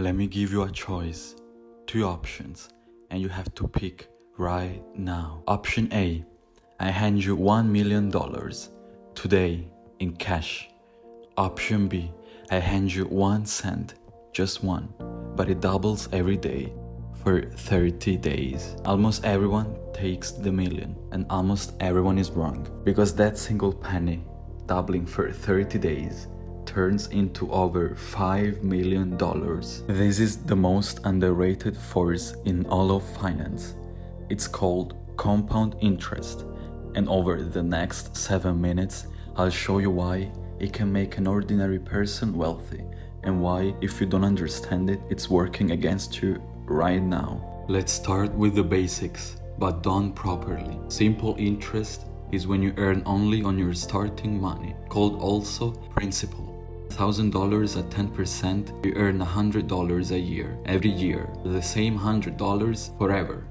Let me give you a choice, two options, and you have to pick right now. Option A, I hand you $1 million today in cash. Option B, I hand you 1 cent, just one, but it doubles every day for 30 days. Almost everyone takes the million, and almost everyone is wrong, because that single penny doubling for 30 days turns into over $5 million. This is the most underrated force in all of finance. It's called compound interest, and over the next 7 minutes, I'll show you why it can make an ordinary person wealthy, and why, if you don't understand it, it's working against you right now. Let's start with the basics, but done properly. Simple interest is when you earn only on your starting money, called also principal. $1,000 at 10%, you earn $100 a year, every year, the same $100 forever.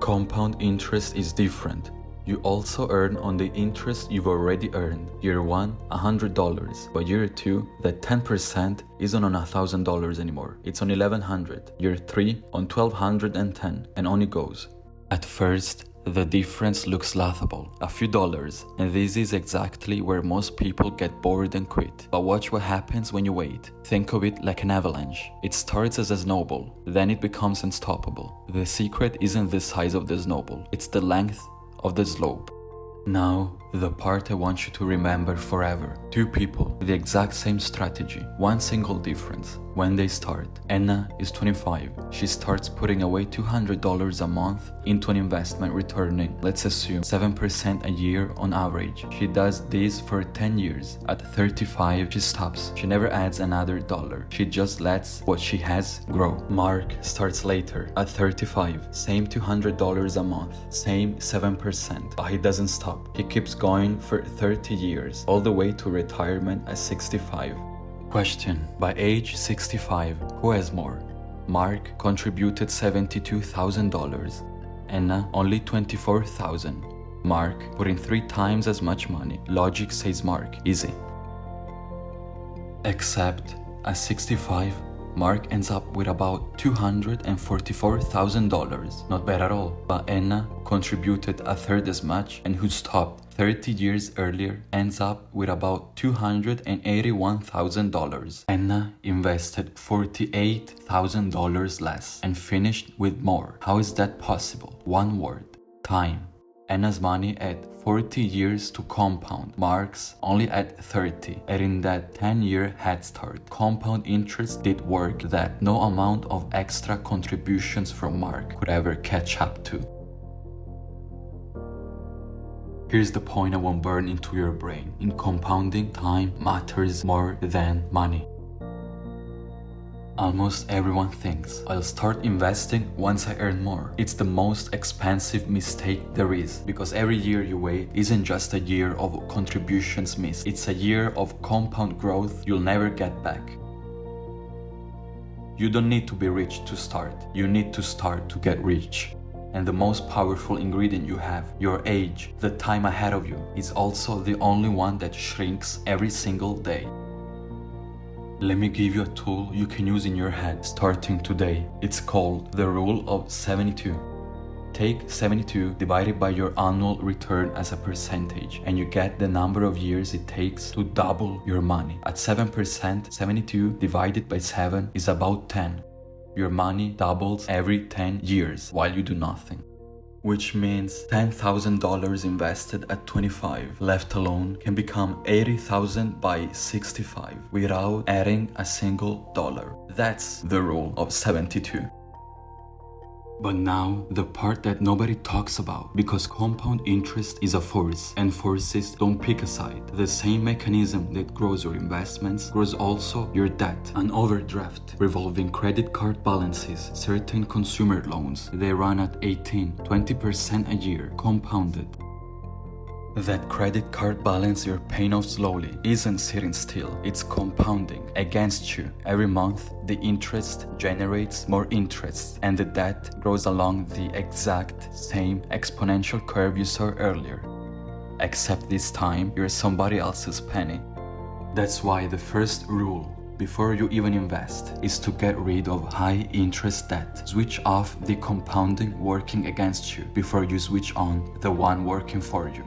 Compound interest is different. You also earn on the interest you've already earned. Year 1, $100, but year 2, that 10% isn't on $1,000 anymore. It's on $1,100. Year 3, on $1,210, and on it goes. At first, the difference looks laughable, a few dollars, and this is exactly where most people get bored and quit. But watch what happens when you wait. Think of it like an avalanche. It starts as a snowball, then it becomes unstoppable. The secret isn't the size of the snowball, it's the length of the slope. Now, the part I want you to remember forever. Two people, the exact same strategy, one single difference. When they start, Anna is 25. She starts putting away $200 a month into an investment returning, let's assume, 7% a year on average. She does this for 10 years. At 35, she stops. She never adds another dollar. She just lets what she has grow. Mark starts later. At 35, same $200 a month, same 7%, but he doesn't stop. He keeps going for 30 years, all the way to retirement at 65. Question: by age 65, who has more? Mark contributed $72,000. Anna only $24,000. Mark put in 3 times as much money. Logic says Mark, easy. Except at 65, Mark ends up with about $244,000. Not bad at all. But Anna contributed a third as much, and who stopped 30 years earlier ends up with about $281,000. Anna invested $48,000 less and finished with more. How is that possible? One word: time. Anna's money at 40 years to compound, Mark's only at 30, and in that 10-year head start, compound interest did work that no amount of extra contributions from Mark could ever catch up to. Here's the point I won't burn into your brain. In compounding, time matters more than money. Almost everyone thinks, I'll start investing once I earn more. It's the most expensive mistake there is, because every year you wait isn't just a year of contributions missed. It's a year of compound growth you'll never get back. You don't need to be rich to start. You need to start to get rich. And the most powerful ingredient you have, your age, the time ahead of you, is also the only one that shrinks every single day. Let me give you a tool you can use in your head starting today. It's called the rule of 72. Take 72 divided by your annual return as a percentage, and you get the number of years it takes to double your money. At 7%, 72 divided by 7 is about 10. Your money doubles every 10 years while you do nothing. Which means $10,000 invested at 25, left alone, can become $80,000 by 65 without adding a single dollar. That's the rule of 72. But now, the part that nobody talks about, because compound interest is a force, and forces don't pick a side. The same mechanism that grows your investments grows also your debt. An overdraft, revolving credit card balances, certain consumer loans, they run at 18-20% a year, compounded. That credit card balance you're paying off slowly isn't sitting still, it's compounding against you. Every month, the interest generates more interest, and the debt grows along the exact same exponential curve you saw earlier. Except this time, you're somebody else's penny. That's why the first rule before you even invest is to get rid of high interest debt. Switch off the compounding working against you before you switch on the one working for you.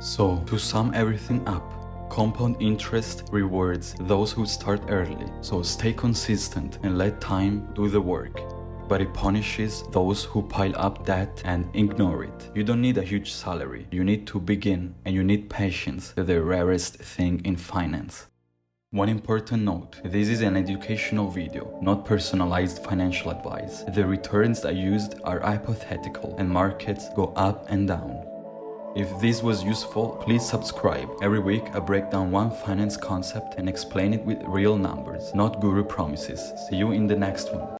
So, to sum everything up, compound interest rewards those who start early, so stay consistent and let time do the work. But it punishes those who pile up debt and ignore it. You don't need a huge salary. You need to begin, and you need patience, the rarest thing in finance. One important note, this is an educational video, not personalized financial advice. The returns I used are hypothetical and markets go up and down. If this was useful, please subscribe. Every week I break down one finance concept and explain it with real numbers, not guru promises. See you in the next one.